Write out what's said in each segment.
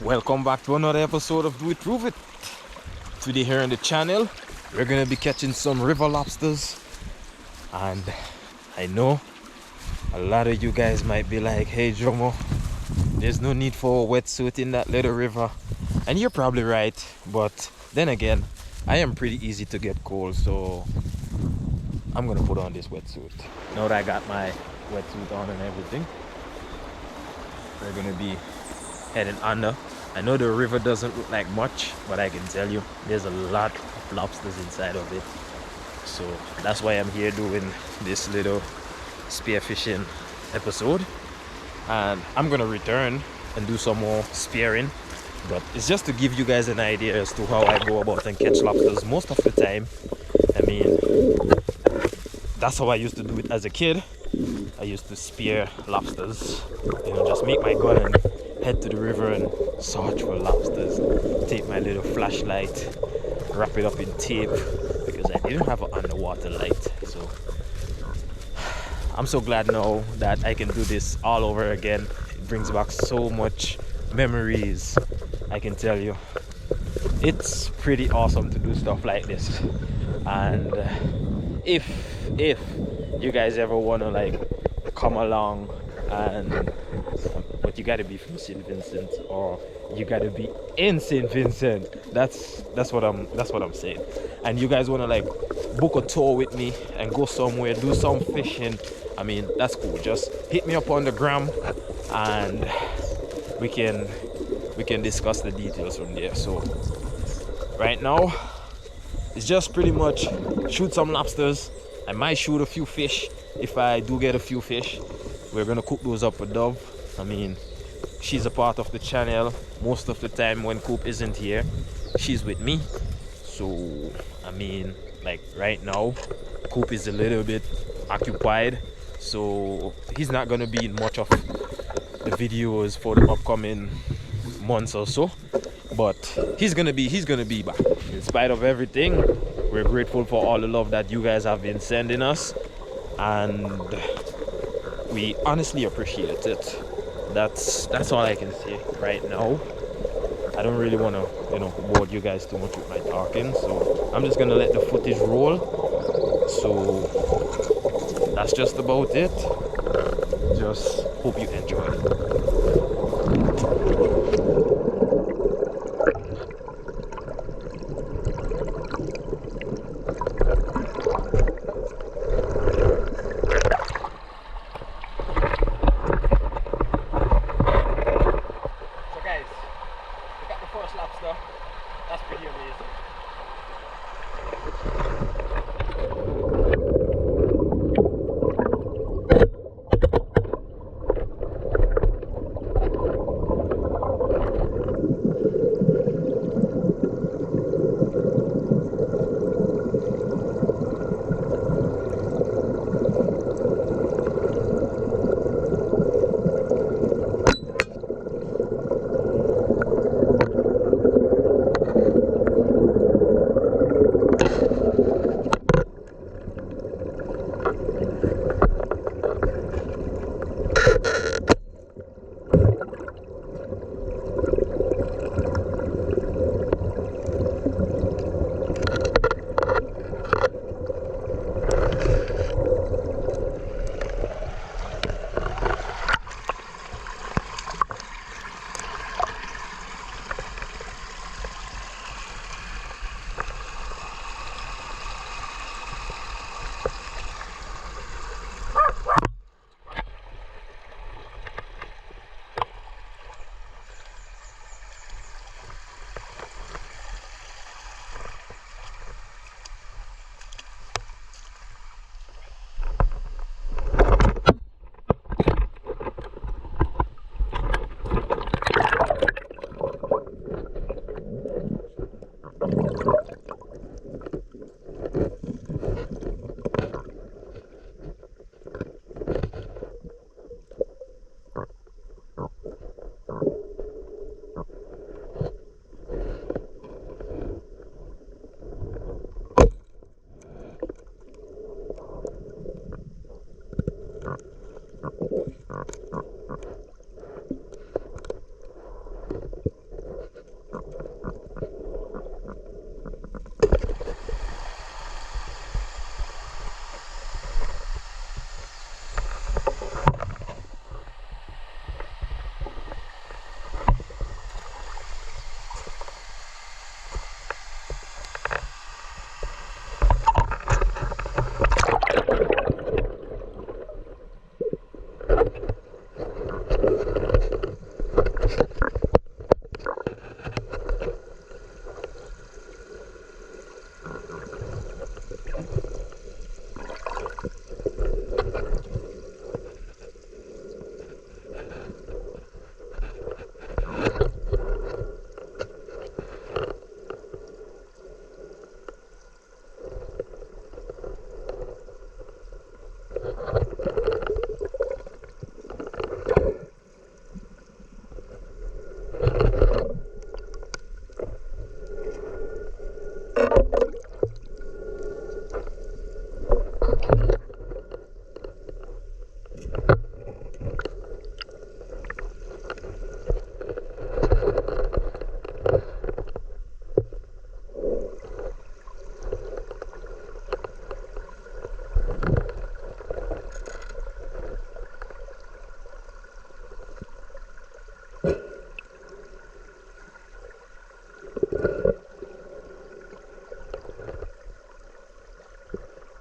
Welcome back to another episode of Do It Prove It. Today here on the channel, we're gonna be catching some river lobsters. And I know a lot of you guys might be like, hey Jomo, there's no need for a wetsuit in that little river. And you're probably right, but then again, I am pretty easy to get cold, so I'm gonna put on this wetsuit. Now that I got my wetsuit on and everything, we're gonna be heading under. I know the river doesn't look like much, but I can tell you there's a lot of lobsters inside of it. So that's why I'm here doing this little spearfishing episode. And I'm gonna return and do some more spearing, but it's just to give you guys an idea as to how I go about and catch lobsters most of the time. I mean, that's how I used to do it as a kid. I used to spear lobsters, just make my gun and head to the river and search for lobsters. Take my little flashlight, wrap it up in tape because I didn't have an underwater light. So I'm so glad now that I can do this all over again. It brings back so much memories. I can tell you, it's pretty awesome to do stuff like this. And if you guys ever want to like come along, and but you got to be from St. Vincent, or you got to be in St. Vincent. That's what I'm saying. And you guys want to like book a tour with me and go somewhere, do some fishing, I mean, that's cool. Just hit me up on the gram and we can discuss the details from there. So right now it's just pretty much shoot some lobsters. I might shoot a few fish. If I do get a few fish, we're gonna cook those up with Dove. I mean, she's a part of the channel most of the time. When Coop isn't here, she's with me. So I mean, like right now Coop is a little bit occupied, so he's not gonna be in much of the videos for the upcoming months or so, but he's gonna be back. In spite of everything, we're grateful for all the love that you guys have been sending us, and we honestly appreciate it. That's all I can say right now. I don't really want to bore you guys too much with my talking, so I'm just gonna let the footage roll. So that's just about it. Just hope you enjoy it. Lobster. That's pretty amazing.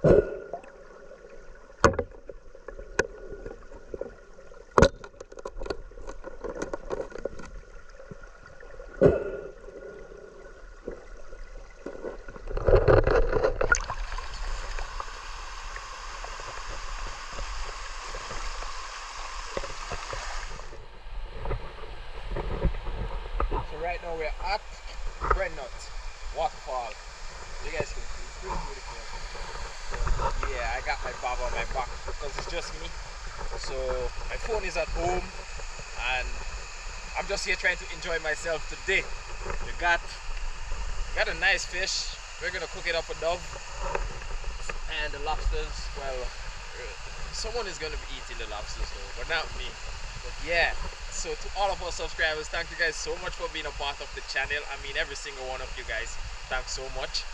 So right now we're at Brennut waterfall. You guys can see it's pretty beautiful. So, yeah, I got my bob on my back because it's just me. So my phone is at home and I'm just here trying to enjoy myself today. We got a nice fish. We're gonna cook it up with dove and the lobsters. Well, someone is gonna be eating the lobsters though, but not me. But yeah, so to all of our subscribers, thank you guys so much for being a part of the channel. I mean, every single one of you guys, thanks so much.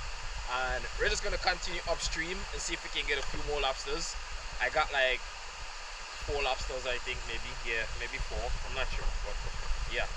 And we're just gonna continue upstream and see if we can get a few more lobsters. I got like 4 lobsters, I think, maybe. Yeah, maybe 4. I'm not sure, but yeah.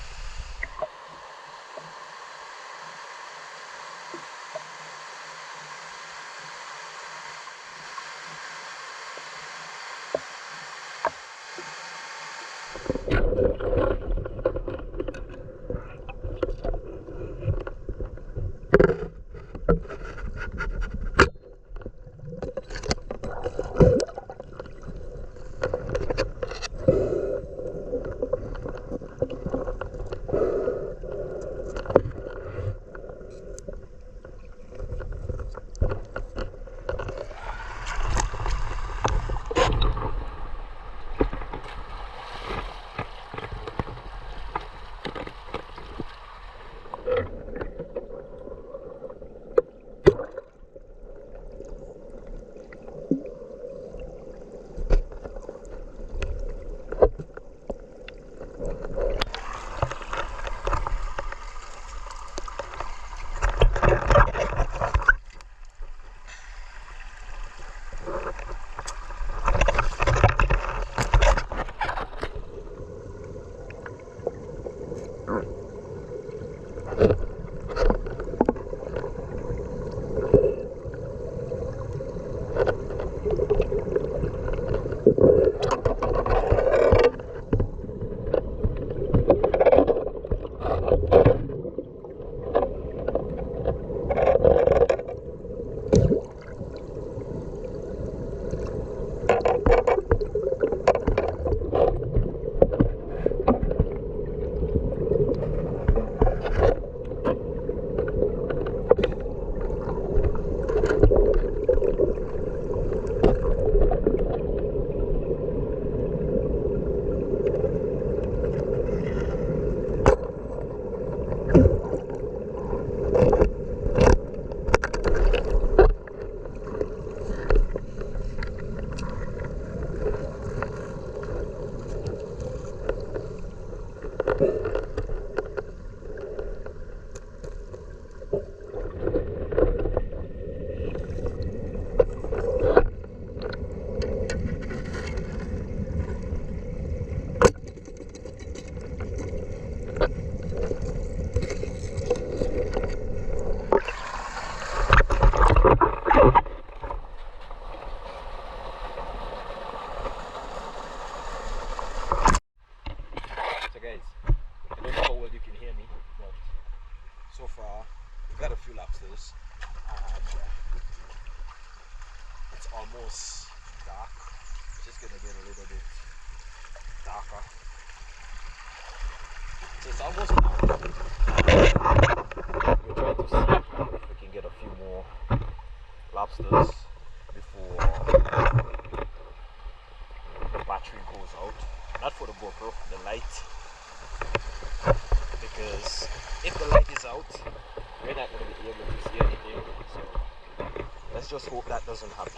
almost dark. It's just gonna get a little bit darker. So it's almost dark. We're trying to see if we can get a few more lobsters before the battery goes out. Not for the GoPro, the light. Because if the light is out, we're not going to be able to see anything. So let's just hope that doesn't happen.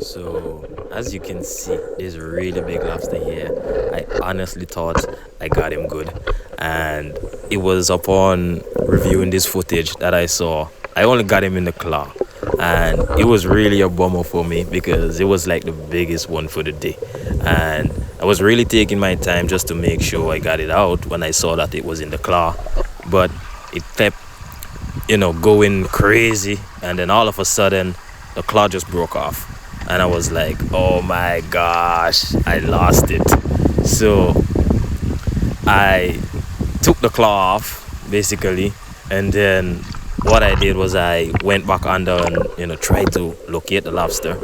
So as you can see, there's a really big lobster here. I honestly thought I got him good, and it was upon reviewing this footage that I saw I only got him in the claw, and it was really a bummer for me because it was like the biggest one for the day, and I was really taking my time just to make sure I got it out when I saw that it was in the claw. But it kept, going crazy, and then all of a sudden the claw just broke off, and I was like, oh my gosh, I lost it. So I took the claw off basically, and then what I did was I went back under and tried to locate the lobster,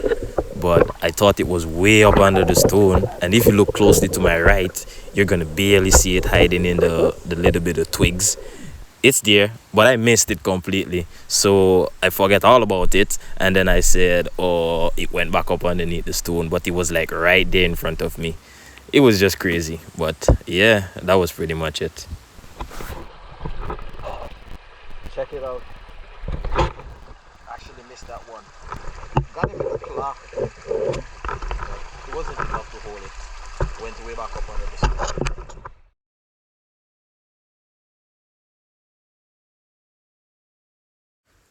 but I thought it was way up under the stone, and if you look closely to my right, you're gonna barely see it hiding in the little bit of twigs. It's there, but I missed it completely, so I forgot all about it, and then I said, oh, it went back up underneath the stone, but it was like right there in front of me. It was just crazy, but yeah, that was pretty much it. Check it out. Actually missed that one. Got him in the claw. It wasn't enough to hold it. Went way back up under the stone.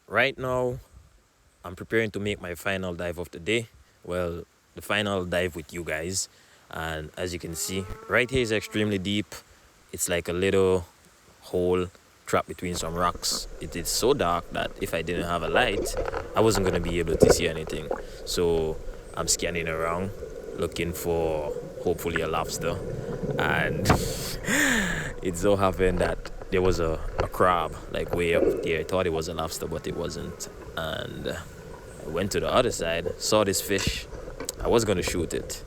Right now, I'm preparing to make my final dive of the day. Well, the final dive with you guys. And as you can see, right here is extremely deep. It's like a little hole trapped between some rocks. It is so dark that if I didn't have a light, I wasn't going to be able to see anything. So I'm scanning around looking for hopefully a lobster. And it so happened that there was a crab like way up there. I thought it was a lobster, but it wasn't. And I went to the other side, saw this fish. I was going to shoot it,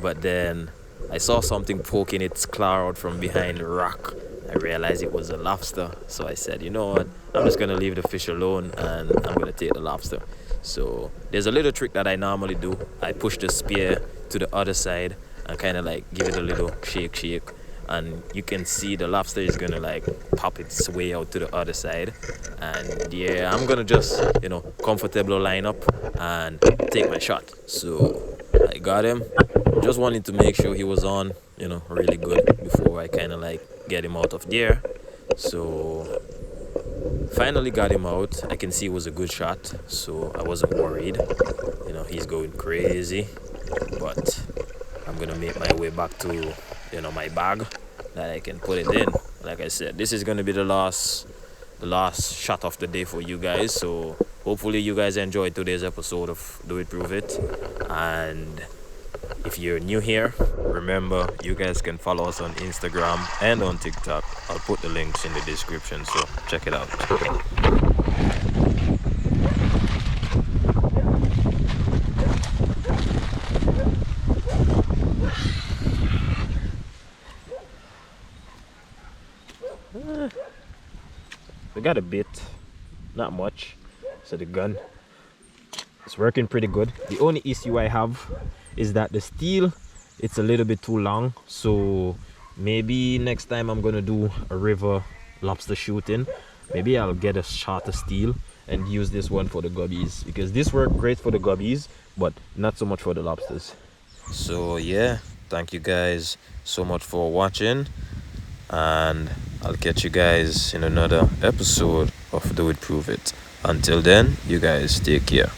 but then I saw something poking its claw out from behind the rock. I realized it was a lobster, so I said, you know what, I'm just gonna leave the fish alone and I'm gonna take the lobster. So there's a little trick that I normally do. I push the spear to the other side and kind of like give it a little shake, and you can see the lobster is gonna like pop its way out to the other side. And yeah, I'm gonna just comfortably line up and take my shot. So I got him. Just wanted to make sure he was on really good before I kind of like get him out of there. So finally got him out. I can see it was a good shot, so I wasn't worried. He's going crazy, but I'm gonna make my way back to my bag that I can put it in. Like I said, this is gonna be the last shot of the day for you guys. So hopefully you guys enjoyed today's episode of Do It Prove It. And if you're new here, remember you guys can follow us on Instagram and on TikTok. I'll put the links in the description, so check it out. We got a bit, not much. So the gun, it's working pretty good. The only issue I have is that the steel, it's a little bit too long. So maybe next time I'm gonna do a river lobster shooting, maybe I'll get a shorter steel and use this one for the guppies, because this worked great for the guppies but not so much for the lobsters. So yeah, thank you guys so much for watching, and I'll catch you guys in another episode of Do It Prove It. Until then, you guys take care.